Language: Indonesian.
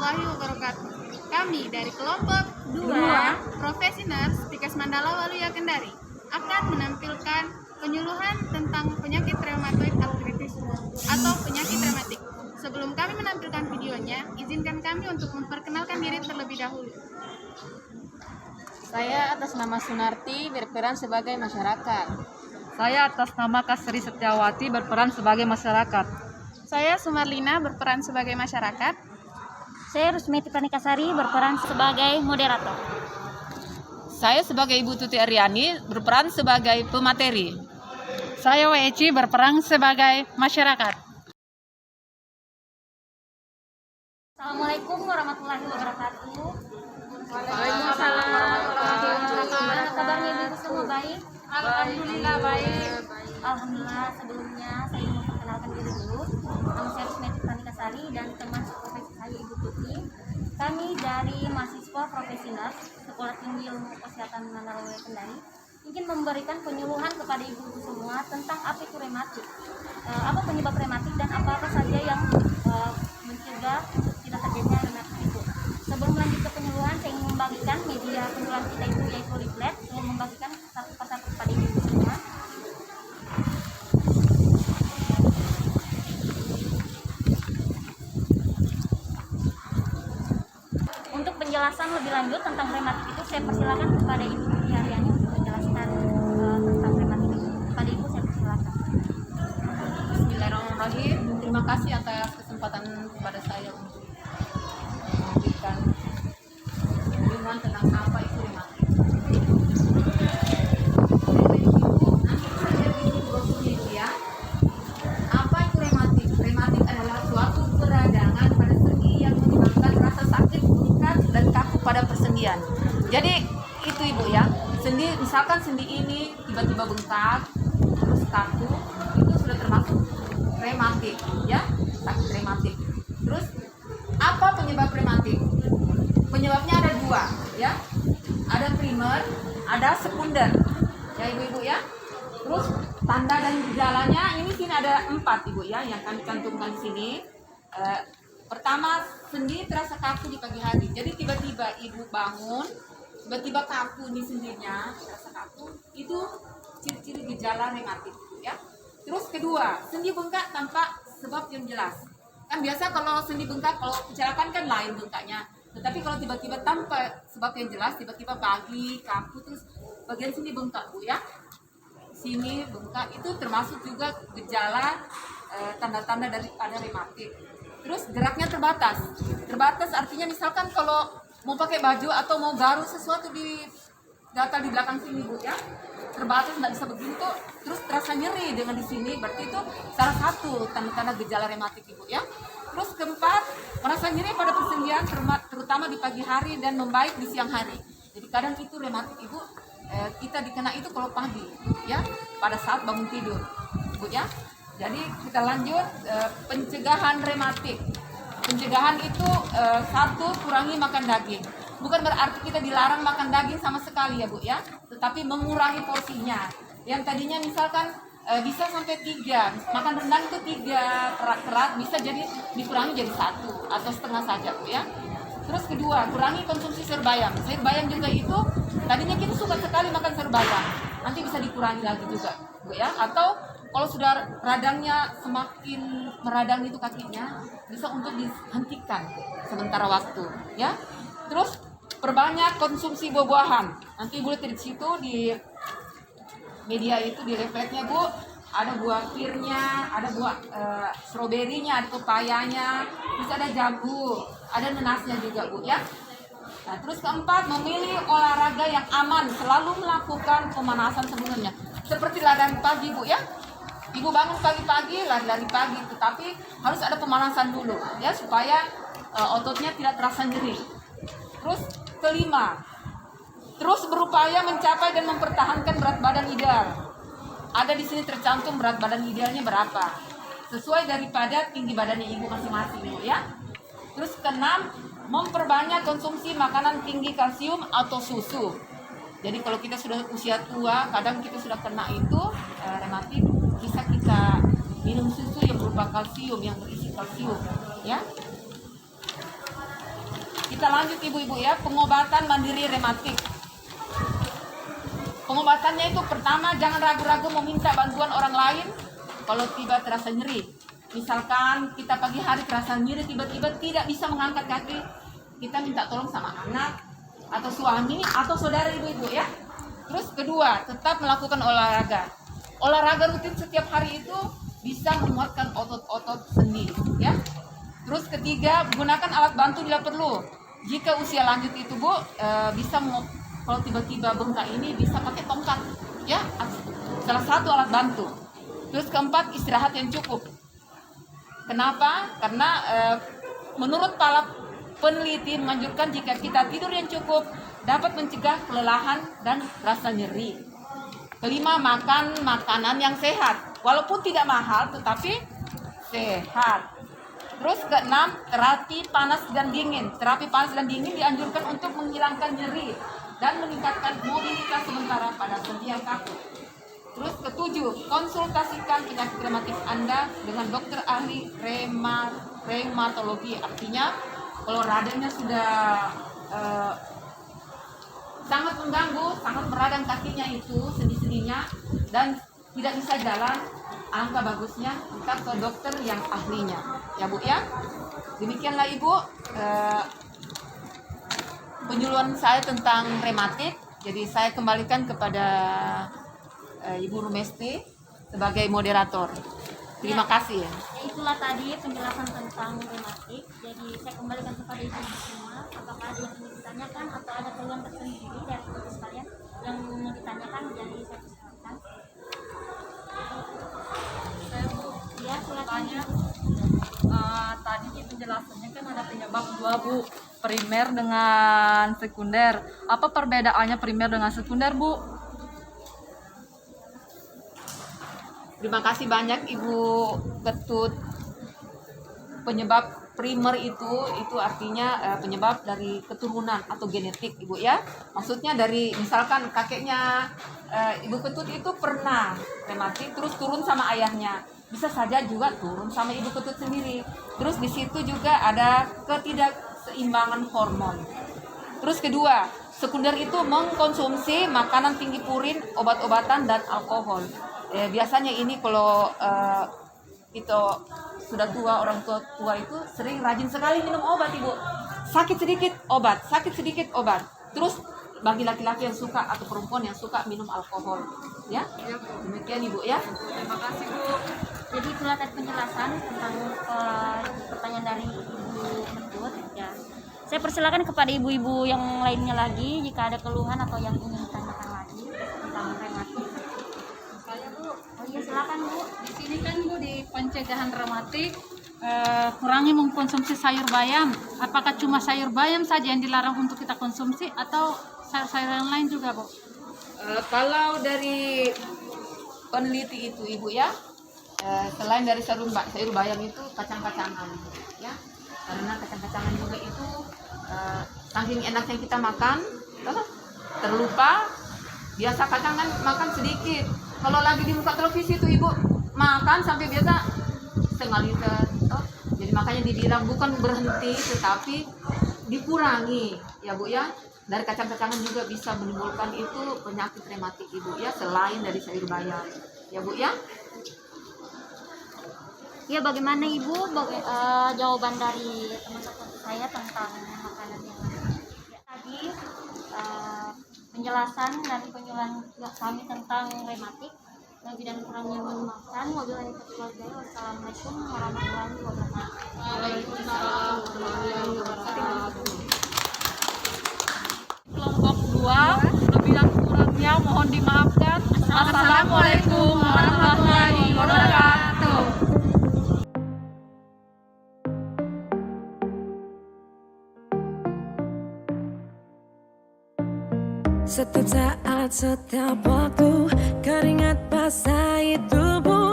warahmatullahi wabarakatuh. Kami dari kelompok 2 Profesioners Tikes Mandala Waluya Kendari akan menampilkan penyuluhan tentang penyakit rheumatoid arthritis atau penyakit rematik. Sebelum kami menampilkan videonya, izinkan kami untuk memperkenalkan diri terlebih dahulu. Saya atas nama Sunarti berperan sebagai masyarakat. Saya atas nama Kasri Setiawati berperan sebagai masyarakat. Saya Sumarlina berperan sebagai masyarakat. Saya Rusmeti Panikasari berperan sebagai moderator. Saya sebagai Ibu Tuti Aryani berperan sebagai pemateri. Saya Weci berperan sebagai masyarakat. Assalamualaikum warahmatullahi wabarakatuh. Waalaikumsalam warahmatullahi wabarakatuh. Gimana kabarnya ibu semua baik? Alhamdulillah baik. Alhamdulillah, sebelumnya saya ingin memperkenalkan diri dulu. Nama saya Rusmeti Panikasari dan teman seprofesi saya Ibu Tuti. Kami dari mahasiswa profesional Sekolah Tinggi Ilmu Kesehatan Mandala Waluya Kendari ingin memberikan penyuluhan kepada ibu-ibu semua tentang apa itu rematik, apa penyebab rematik dan apa saja yang mencegah untuk tidak terjadinya rematik itu. Sebelum lanjut ke penyuluhan, saya ingin membagikan media penyuluhan kita itu yaitu leaflet. Saya membagikan satu persatu kepada ibu semua. Untuk penjelasan lebih lanjut tentang rematik itu, saya persilakan kepada Ibu Tuti Aryani untuk menjelaskan tentang rematik itu. Kepada Ibu saya persilakan. Bismillahirrahmanirrahim. Terima kasih atas kesempatan kepada saya untuk memberikan penyuluhan tentang apa itu rematik. Apa itu rematik? Rematik adalah suatu peradangan pada sendi yang menyebabkan rasa sakit, bengkak, dan kaku pada persendian. Jadi itu ibu ya, sendi, misalkan sendi ini tiba-tiba bengkak, terus kaku, itu sudah termasuk rematik ya, sakit rematik. Terus apa penyebab rematik? Penyebabnya ada dua ya, ada primer, ada sekunder ya ibu-ibu ya. Terus tanda dan gejalanya ini sini ada 4 ibu ya yang kami cantumkan di sini. Pertama, sendi terasa kaku di pagi hari. Jadi tiba-tiba ibu bangun, tiba-tiba kaku di sendinya, terasa kaku, itu ciri-ciri gejala rematik ya. Terus kedua, sendi bengkak tanpa sebab yang jelas. Kan biasa kalau sendi bengkak, kalau kecelakaan kan lain bengkaknya. Tetapi kalau tiba-tiba tanpa sebab yang jelas, tiba-tiba pagi kaku terus bagian sini bengkak bu ya. Sini bengkak itu termasuk juga gejala tanda-tanda daripada rematik. Terus geraknya terbatas. Terbatas artinya misalkan kalau mau pakai baju atau mau garuk sesuatu di gatal di belakang sini bu ya, terbatas nggak bisa begitu, terus terasa nyeri dengan di sini, berarti itu salah satu tanda-tanda gejala rematik ibu ya. Terus keempat, merasa nyeri pada persendian terutama di pagi hari dan membaik di siang hari. Jadi kadang itu rematik ibu kita dikena itu kalau pagi ya, pada saat bangun tidur ibu ya. Jadi kita lanjut pencegahan rematik. Pencegahan itu satu, kurangi makan daging. Bukan berarti kita dilarang makan daging sama sekali ya bu ya, tetapi mengurangi porsinya. Yang tadinya misalkan bisa sampai 3, makan rendang itu 3 kerat-kerat, bisa jadi dikurangi jadi 1 atau setengah saja bu ya. Terus kedua, kurangi konsumsi sayur bayam. Sayur bayam juga itu tadinya kita suka sekali makan sayur bayam, nanti bisa dikurangi lagi juga bu ya. Atau kalau sudah radangnya semakin meradang itu kakinya, bisa untuk dihentikan sementara waktu ya. Terus perbanyak konsumsi buah-buahan. Nanti ibu lihat di situ di media itu di leafletnya bu, ada buah pirnya, ada buah stroberinya, ada pepayanya, terus ada jambu, ada nanasnya juga bu ya. Nah terus keempat, memilih olahraga yang aman, selalu melakukan pemanasan sebelumnya, seperti lari pagi bu ya. Ibu bangun pagi-pagi lari-lari pagi, tetapi harus ada pemanasan dulu ya supaya ototnya tidak terasa nyeri. Terus kelima, terus berupaya mencapai dan mempertahankan berat badan ideal. Ada di sini tercantum berat badan idealnya berapa, sesuai daripada tinggi badannya ibu masing-masing ibu ya. Terus keenam, memperbanyak konsumsi makanan tinggi kalsium atau susu. Jadi kalau kita sudah usia tua, kadang kita sudah kena itu rematik, bisa kita minum susu yang berupa kalsium, yang berisi kalsium ya. Kita lanjut ibu-ibu ya, pengobatan mandiri rematik. Pengobatannya itu pertama, jangan ragu-ragu meminta bantuan orang lain kalau tiba terasa nyeri. Misalkan kita pagi hari terasa nyeri tiba-tiba tidak bisa mengangkat kaki, kita minta tolong sama anak atau suami atau saudara ibu-ibu ya. Terus kedua, tetap melakukan olahraga. Olahraga rutin setiap hari itu bisa menguatkan otot-otot sendi ya. Terus ketiga, gunakan alat bantu bila perlu. Jika usia lanjut itu Bu, bisa kalau tiba-tiba bengkak ini bisa pakai tongkat ya, salah satu alat bantu. Terus keempat, istirahat yang cukup. Kenapa? Karena menurut para peneliti menganjurkan jika kita tidur yang cukup dapat mencegah kelelahan dan rasa nyeri. Kelima, makan makanan yang sehat, walaupun tidak mahal tetapi sehat. Terus keenam, terapi panas dan dingin. Terapi panas dan dingin dianjurkan untuk menghilangkan nyeri dan meningkatkan mobilitas sementara pada sendi yang kaku. Terus ketujuh, konsultasikan penyakit rematik Anda dengan dokter ahli reumatologi. Artinya kalau radangnya sudah sangat mengganggu, sangat meradang kakinya itu, sendi-sendinya, dan tidak bisa jalan, alangkah bagusnya kita ke dokter yang ahlinya. Ya Bu ya, demikianlah Ibu penyuluhan saya tentang rematik. Jadi saya kembalikan kepada Ibu Rumesti sebagai moderator. Terima kasih ya. Itulah tadi penjelasan tentang rematik. Jadi saya kembalikan kepada ibu semua. Apakah ada yang ingin ditanyakan atau ada keluhan tersendiri dari ibu sekalian yang ingin ditanyakan? Jadi saya persilakan. Ya, silakan. Tadi di penjelasannya kan ada penyebab dua Bu, primer dengan sekunder. Apa perbedaannya primer dengan sekunder Bu? Terima kasih banyak Ibu Ketut. Penyebab primer itu artinya penyebab dari keturunan atau genetik Ibu ya. Maksudnya dari misalkan kakeknya Ibu Ketut itu pernah rematik terus turun sama ayahnya. Bisa saja juga turun sama Ibu Ketut sendiri. Terus di situ juga ada ketidakseimbangan hormon. Terus kedua, sekunder itu mengkonsumsi makanan tinggi purin, obat-obatan dan alkohol. Biasanya ini kalau itu sudah tua, orang tua itu sering rajin sekali minum obat Ibu. Sakit sedikit obat. Terus bagi laki-laki yang suka atau perempuan yang suka minum alkohol, ya. Demikian Ibu ya. Terima kasih Bu. Jadi itulah tadi penjelasan tentang pertanyaan dari Ibu Mentut. Ya. Saya persilakan kepada ibu-ibu yang lainnya lagi jika ada keluhan atau yang ingin ditanyakan lagi tentang rematik. Oh iya, silakan Bu. Di sini kan Bu di pencegahan rematik kurangi mengkonsumsi sayur bayam. Apakah cuma sayur bayam saja yang dilarang untuk kita konsumsi atau sayur-sayuran lain juga Bu? Kalau dari peneliti itu Ibu ya, selain dari sayur bayam itu kacang-kacangan ya, karena kacang-kacangan juga itu saking enaknya kita makan terlupa biasa kacangan makan sedikit. Kalau lagi di muka televisi itu Ibu makan sampai biasa setengah liter jadi makanya dibilang bukan berhenti tetapi dikurangi ya Bu ya. Dari kacang-kacangan juga bisa menimbulkan itu penyakit rematik Ibu ya, selain dari sayur bayam ya Bu ya. Ya, bagaimana Ibu jawaban dari teman-teman saya tentang makanan yang tadi penjelasan dari penyuluhan kami tentang rematik. Lebih dan kurangnya mohon maafkan. Wabillahi taufiq. Wassalamualaikum warahmatullahi wabarakatuh. Waalaikumsalam warahmatullahi wabarakatuh. Kelompok 2, lebih dan kurangnya mohon dimaafkan. Assalamualaikum warahmatullahi wabarakatuh. Setiap saat, setiap waktu, keringat basahi tubuh.